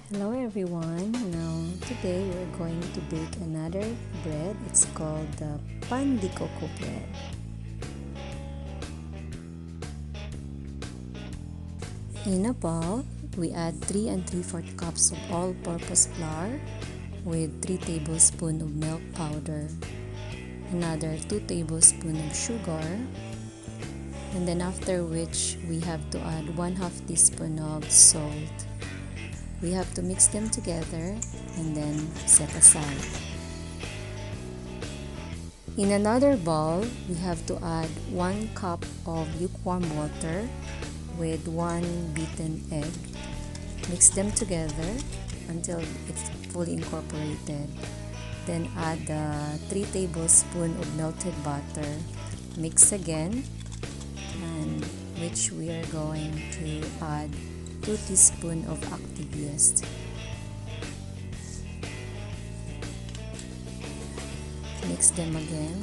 Hello everyone. Now today we're going to bake another bread. It's called the pan de coco bread. In a bowl, we add 3 3/4 cups of all-purpose flour with 3 tablespoons of milk powder, another 2 tablespoons of sugar, and then after which we have to add 1/2 teaspoon of salt. We have to mix them together and then set aside. In another bowl, we have to add 1 cup of lukewarm water with 1 beaten egg. Mix them together until it's fully incorporated. Then add 3 tablespoons of melted butter. Mix again, and which we are going to add 2 teaspoons of active yeast. Mix them again.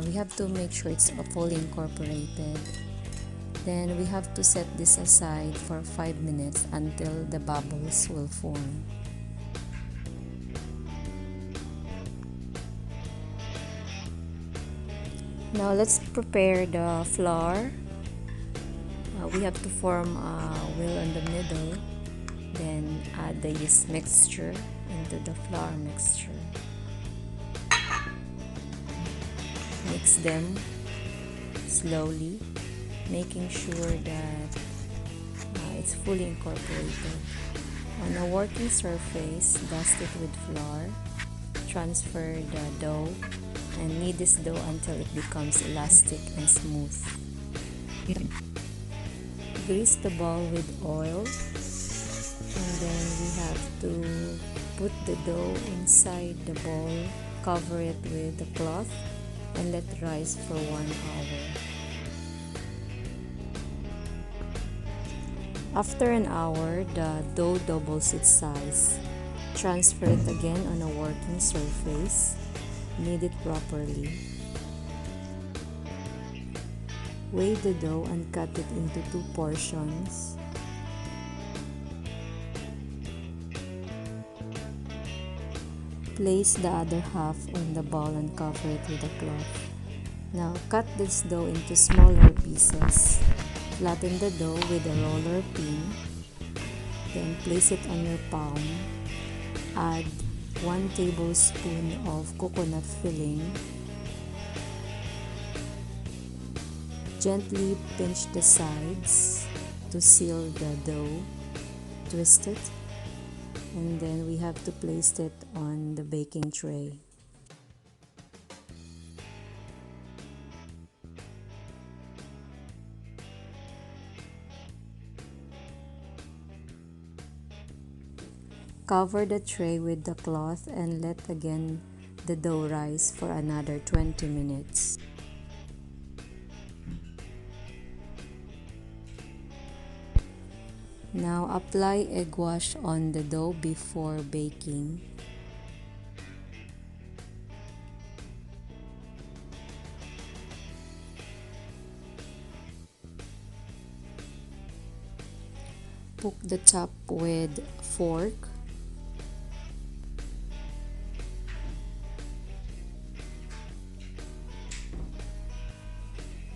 We have to make sure it's fully incorporated. Then we have to set this aside for 5 minutes until the bubbles will form. Now let's prepare the flour. We have to form a wheel in the middle, then add the yeast mixture into the flour mixture. Mix them slowly, making sure that it's fully incorporated. On a working surface, dust it with flour, transfer the dough, and knead this dough until it becomes elastic and smooth. Grease the bowl with oil, and then we have to put the dough inside the bowl, cover it with a cloth, and let it rise for 1 hour. After an hour, the dough doubles its size. Transfer it again on a working surface. Knead it properly. Weigh the dough and cut it into 2 portions. Place the other half on the bowl and cover it with a cloth. Now cut this dough into smaller pieces. Flatten the dough with a roller pin. Then place it on your palm. Add 1 tablespoon of coconut filling. Gently pinch the sides to seal the dough. Twist it, and then we have to place it on the baking tray. Cover the tray with the cloth and let again the dough rise for another 20 minutes. Now apply eggwash on the dough before baking. Poke the top with fork.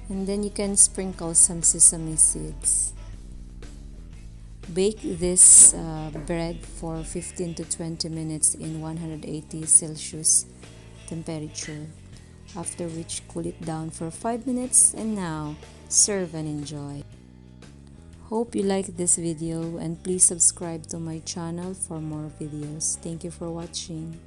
And then you can sprinkle some sesame seeds. Bake this bread for 15 to 20 minutes in 180 Celsius temperature, after which cool it down for 5 minutes, and now serve and enjoy. Hope you liked this video, and please subscribe to my channel for more videos. Thank you for watching.